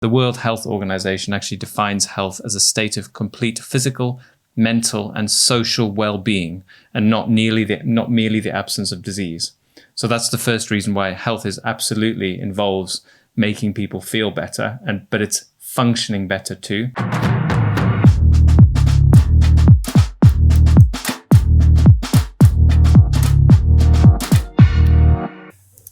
The World Health Organization actually defines health as a state of complete physical, mental, and social well-being, and not merely the absence of disease. So that's the first reason why health is absolutely involves making people feel better, but it's functioning better too.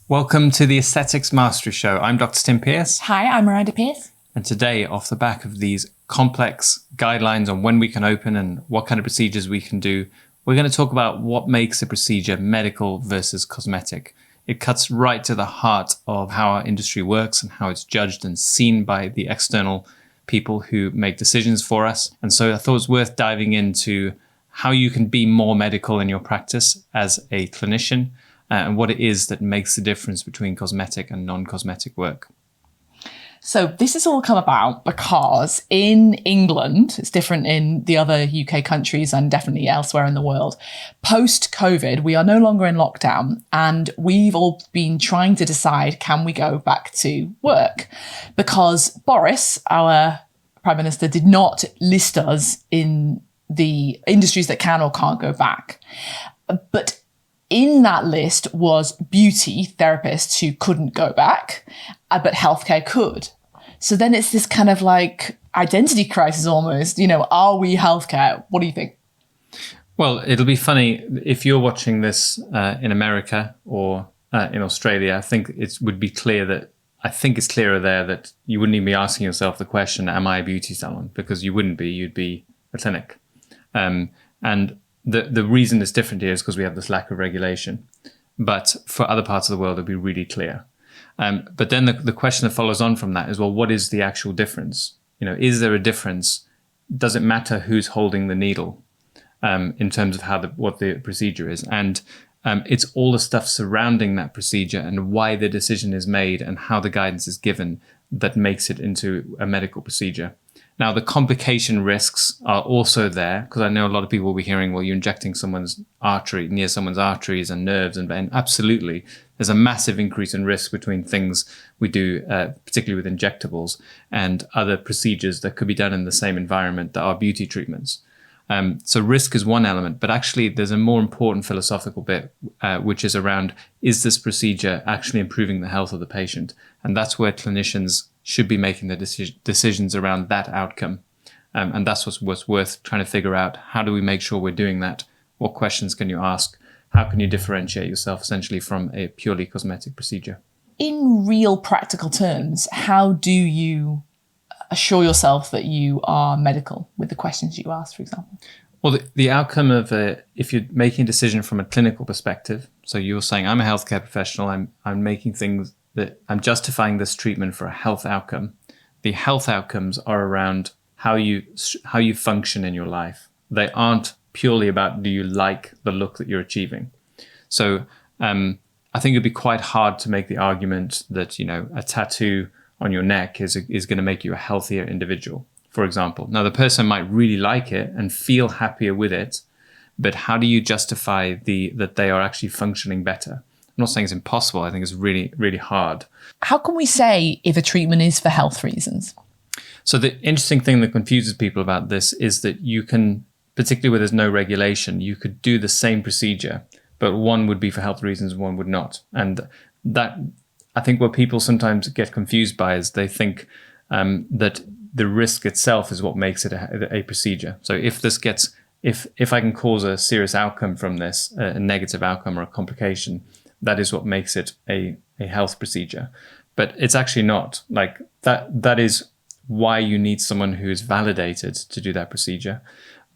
Welcome to the Aesthetics Mastery Show. I'm Dr. Tim Pierce. Hi, I'm Miranda Pierce. And today, off the back of these complex guidelines on when we can open and what kind of procedures we can do, we're going to talk about what makes a procedure medical versus cosmetic. It cuts right to the heart of how our industry works and how it's judged and seen by the external people who make decisions for us. And so I thought it was worth diving into how you can be more medical in your practice as a clinician, and what it is that makes the difference between cosmetic and non-cosmetic work. So this has all come about because in England, it's different in the other UK countries and definitely elsewhere in the world, post-COVID, we are no longer in lockdown and we've all been trying to decide, can we go back to work? Because Boris, our Prime Minister, did not list us in the industries that can or can't go back. But in that list was beauty therapists who couldn't go back, but healthcare could. So then it's this kind of like identity crisis almost, are we healthcare? What do you think? Well, it'll be funny if you're watching this in America or in Australia. I think it's clearer there that you wouldn't even be asking yourself the question, am I a beauty salon? Because you wouldn't be, you'd be a clinic. And the reason it's different here is because we have this lack of regulation. But for other parts of the world, it'll be really clear. But then the question that follows on from that is, well, what is the actual difference? Is there a difference? Does it matter who's holding the needle in terms of what the procedure is? And it's all the stuff surrounding that procedure and why the decision is made and how the guidance is given that makes it into a medical procedure. Now, the complication risks are also there, because I know a lot of people will be hearing, well, you're injecting near someone's arteries and nerves, and absolutely, there's a massive increase in risk between things we do, particularly with injectables, and other procedures that could be done in the same environment that are beauty treatments. So risk is one element, but actually there's a more important philosophical bit, which is around, is this procedure actually improving the health of the patient? And that's where clinicians should be making the decisions around that outcome. And that's what's worth trying to figure out. How do we make sure we're doing that? What questions can you ask? How can you differentiate yourself essentially from a purely cosmetic procedure? In real practical terms, how do you assure yourself that you are medical with the questions you ask, for example? Well, the outcome of if you're making a decision from a clinical perspective, so you're saying, I'm a healthcare professional, I'm making things that I'm justifying this treatment for a health outcome. The health outcomes are around how you function in your life. They aren't purely about, do you like the look that you're achieving? So I think it'd be quite hard to make the argument that, a tattoo on your neck is going to make you a healthier individual, for example. Now, the person might really like it and feel happier with it, but how do you justify that they are actually functioning better? I'm not saying it's impossible. I think it's really, really hard. How can we say if a treatment is for health reasons? So the interesting thing that confuses people about this is that you can, particularly where there's no regulation, you could do the same procedure, but one would be for health reasons, one would not. And that, I think what people sometimes get confused by is they think that the risk itself is what makes it a procedure. So if I can cause a serious outcome from this, a negative outcome or a complication, that is what makes it a health procedure. But it's actually not. Like that is why you need someone who is validated to do that procedure.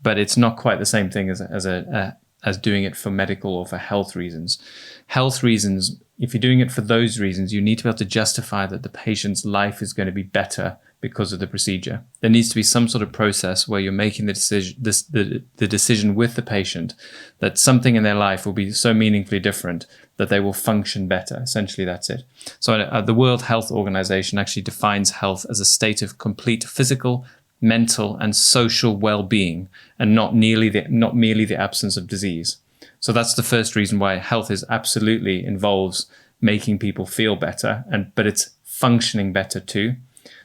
But it's not quite the same thing as doing it for medical or for health reasons. Health reasons, if you're doing it for those reasons, you need to be able to justify that the patient's life is going to be better because of the procedure. There needs to be some sort of process where you're making the decision with the patient that something in their life will be so meaningfully different that they will function better. Essentially, that's it. So the World Health Organization actually defines health as a state of complete physical, mental, and social well-being, and not merely the absence of disease. So that's the first reason why health is absolutely involves making people feel better, but it's functioning better too.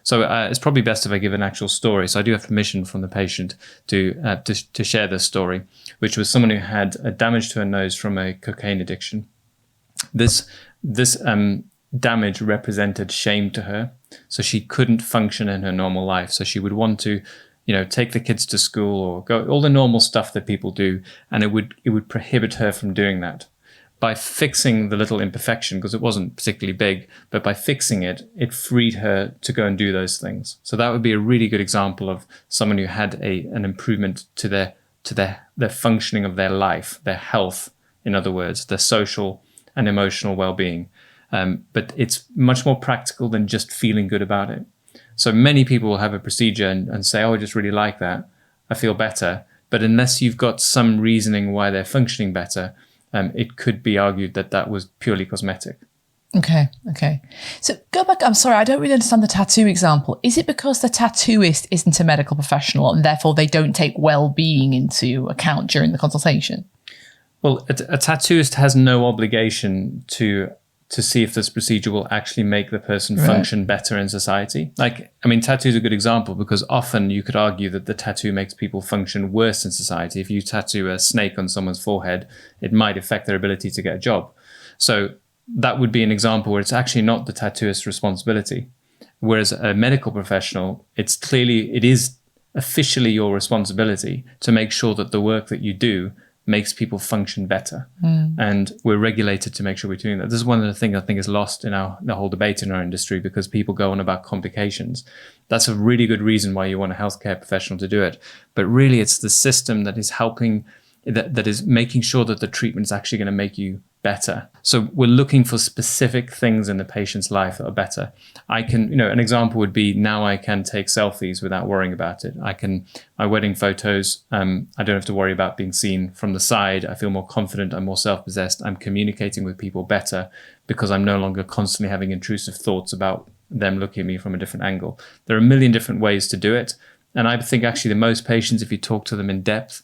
So it's probably best if I give an actual story. So I do have permission from the patient to share this story, which was someone who had a damage to her nose from a cocaine addiction. This damage represented shame to her, so she couldn't function in her normal life. So she would want to, take the kids to school or go all the normal stuff that people do, and it would prohibit her from doing that. By fixing the little imperfection, because it wasn't particularly big, but by fixing it, it freed her to go and do those things. So that would be a really good example of someone who had an improvement to their functioning of their life, their health, in other words, their social and emotional well-being. But it's much more practical than just feeling good about it. So many people will have a procedure and say, oh, I just really like that, I feel better. But unless you've got some reasoning why they're functioning better, it could be argued that was purely cosmetic. Okay. So go back. I'm sorry, I don't really understand the tattoo example. Is it because the tattooist isn't a medical professional and therefore they don't take well-being into account during the consultation? Well, a tattooist has no obligation to see if this procedure will actually make the person function better in society. Tattoo is a good example because often you could argue that the tattoo makes people function worse in society. If you tattoo a snake on someone's forehead, it might affect their ability to get a job. So that would be an example where it's actually not the tattooist's responsibility. Whereas a medical professional, it is officially your responsibility to make sure that the work that you do makes people function better. And we're regulated to make sure we're doing that. This is one of the things I think is lost in the whole debate in our industry, because people go on about complications. That's a really good reason why you want a healthcare professional to do it. But really, it's the system that is helping, that is making sure that the treatment is actually going to make you better. So we're looking for specific things in the patient's life that are better. An example would be, now I can take selfies without worrying about it. My wedding photos, I don't have to worry about being seen from the side. I feel more confident. I'm more self-possessed. I'm communicating with people better because I'm no longer constantly having intrusive thoughts about them looking at me from a different angle. There are a million different ways to do it. And I think actually the most patients, if you talk to them in depth,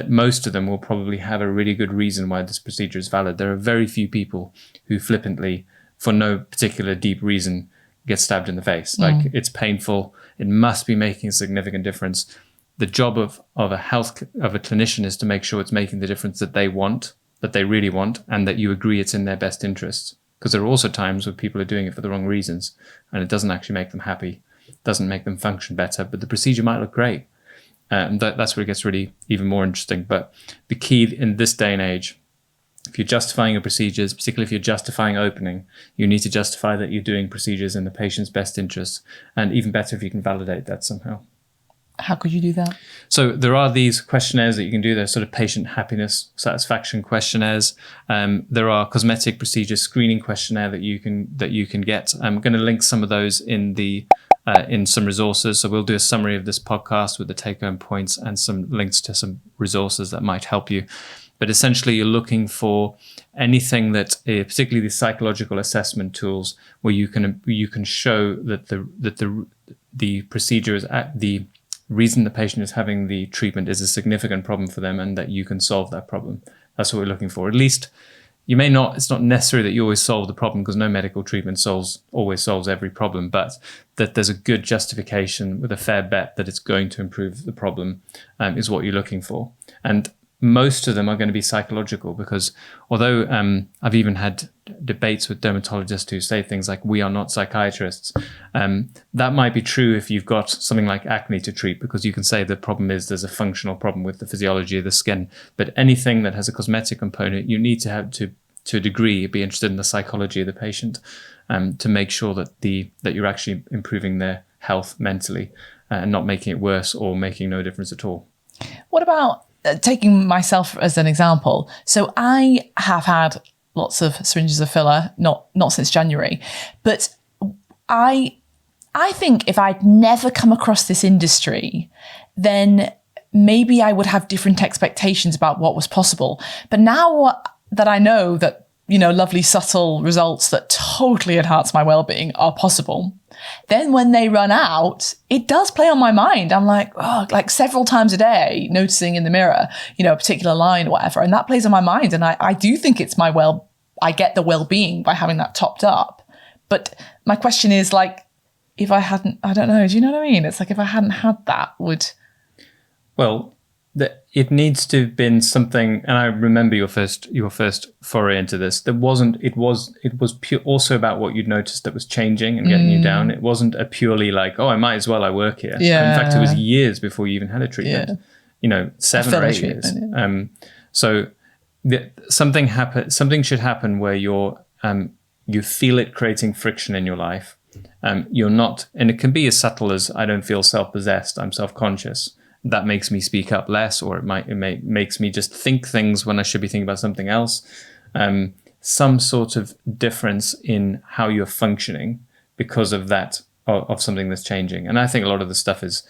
most of them will probably have a really good reason why this procedure is valid. There are very few people who flippantly, for no particular deep reason, get stabbed in the face. It's painful. It must be making a significant difference. The job of a clinician is to make sure it's making the difference that they want, that they really want, and that you agree it's in their best interests. Because there are also times where people are doing it for the wrong reasons, and it doesn't actually make them happy, doesn't make them function better, but the procedure might look great. And that's where it gets really even more interesting. But the key in this day and age, if you're justifying your procedures, particularly if you're justifying opening, you need to justify that you're doing procedures in the patient's best interests. And even better if you can validate that somehow. How could you do that? So there are these questionnaires that you can do. They're sort of patient happiness satisfaction questionnaires. There are cosmetic procedure screening questionnaire that you can get. I'm going to link some of those in some resources. So we'll do a summary of this podcast with the take-home points and some links to some resources that might help you. But essentially, you're looking for anything that, particularly the psychological assessment tools, where you can show that the procedure is the reason the patient is having the treatment is a significant problem for them, and that you can solve that problem. That's what we're looking for. At least you may not. It's not necessary that you always solve the problem, because no medical treatment always solves every problem. But that there's a good justification with a fair bet that it's going to improve the problem is what you're looking for. And most of them are going to be psychological, because although I've even had debates with dermatologists who say things like, we are not psychiatrists, that might be true if you've got something like acne to treat, because you can say the problem is there's a functional problem with the physiology of the skin. But anything that has a cosmetic component, you need to have to a degree be interested in the psychology of the patient to make sure that you're actually improving their health mentally and not making it worse or making no difference at all. What about taking myself as an example? So I have had lots of syringes of filler, not since January, but I think if I'd never come across this industry, then maybe I would have different expectations about what was possible. But now that I know that, lovely subtle results that totally enhance my well-being are possible, then when they run out, it does play on my mind. I'm like several times a day, noticing in the mirror, a particular line or whatever, and that plays on my mind. And I do think it's I get the well-being by having that topped up. But my question is, if I hadn't, I don't know, do you know what I mean? It's like if I hadn't had that, Well, it needs to have been something, and I remember your first foray into this. It was also about what you'd noticed that was changing and getting you down. It wasn't a purely like, oh, I might as well, I work here. Yeah. In fact, it was years before you even had a treatment. Yeah. 7 or 8 years. Yeah. So something should happen where you feel it creating friction in your life. You're not, and it can be as subtle as I don't feel self-possessed, I'm self-conscious. That makes me speak up less, or it makes me just think things when I should be thinking about something else. Some sort of difference in how you're functioning because of that, of something that's changing. And I think a lot of the stuff is,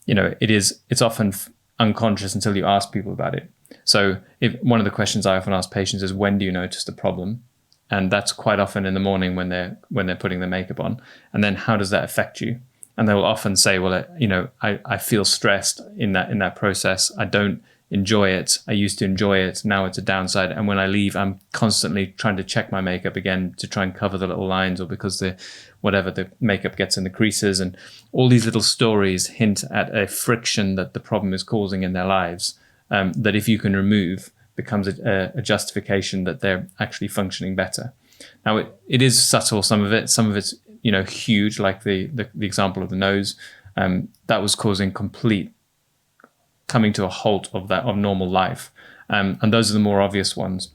it's often unconscious until you ask people about it. So one of the questions I often ask patients is, when do you notice the problem? And that's quite often in the morning when they're putting their makeup on. And then how does that affect you? And they'll often say, well, I feel stressed in that process. I don't enjoy it. I used to enjoy it. Now it's a downside. And when I leave, I'm constantly trying to check my makeup again to try and cover the little lines, or because the makeup gets in the creases, and all these little stories hint at a friction that the problem is causing in their lives, that if you can remove, becomes a justification that they're actually functioning better. Now, it is subtle, some of it's huge, like the example of the nose, that was causing complete coming to a halt of normal life. And those are the more obvious ones.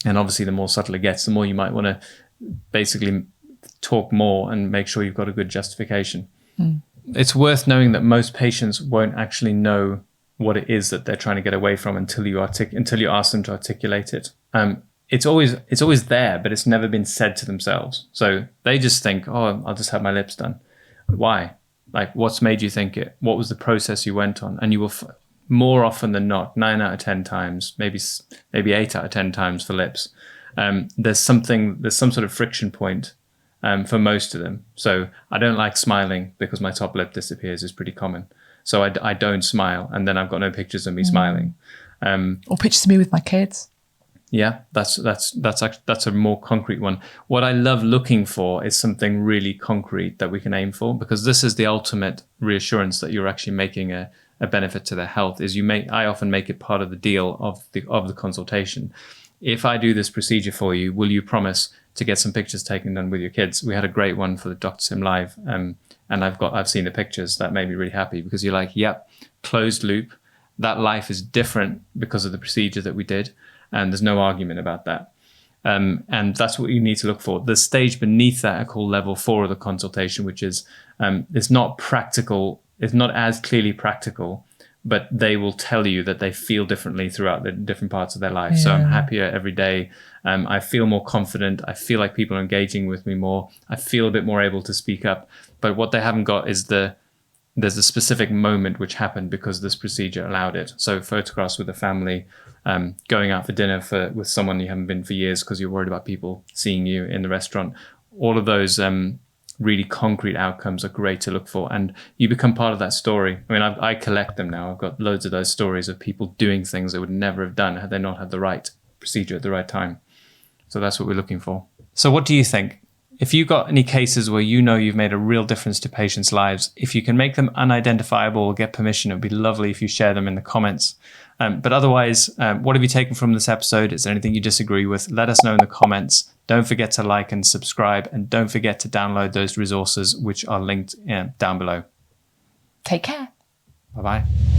And obviously the more subtle it gets, the more you might want to basically talk more and make sure you've got a good justification. It's worth knowing that most patients won't actually know what it is that they're trying to get away from until you ask them to articulate it. It's always there, but it's never been said to themselves. So they just think, oh, I'll just have my lips done. Why? Like, what's made you think it? What was the process you went on? And you will, more often than not, 9 out of 10 times, maybe 8 out of 10 times for lips, there's some sort of friction point for most of them. So I don't like smiling because my top lip disappears is pretty common. So I don't smile, and then I've got no pictures of me smiling. Or pictures of me with my kids. Yeah, that's a more concrete one. What I love looking for is something really concrete that we can aim for, because this is the ultimate reassurance that you're actually making a benefit to their health. I often make it part of the deal of the consultation. If I do this procedure for you, will you promise to get some pictures taken done with your kids? We had a great one for the Dr. Sim Live, and I've seen the pictures. That made me really happy, because you're like, yep, closed loop. That life is different because of the procedure that we did. And there's no argument about that. And that's what you need to look for. The stage beneath that I call level 4 of the consultation, which is, it's not practical. It's not as clearly practical, but they will tell you that they feel differently throughout the different parts of their life. Yeah. So I'm happier every day. I feel more confident. I feel like people are engaging with me more. I feel a bit more able to speak up. But what they haven't got is there's a specific moment which happened because this procedure allowed it. So photographs with the family, going out for dinner with someone you haven't been for years because you're worried about people seeing you in the restaurant. All of those really concrete outcomes are great to look for, and you become part of that story. I mean, I collect them now. I've got loads of those stories of people doing things they would never have done had they not had the right procedure at the right time. So that's what we're looking for. So what do you think? If you've got any cases where you've made a real difference to patients' lives, if you can make them unidentifiable or get permission, it would be lovely if you share them in the comments. But otherwise, what have you taken from this episode? Is there anything you disagree with? Let us know in the comments. Don't forget to like and subscribe, and don't forget to download those resources which are linked down below. Take care. Bye-bye.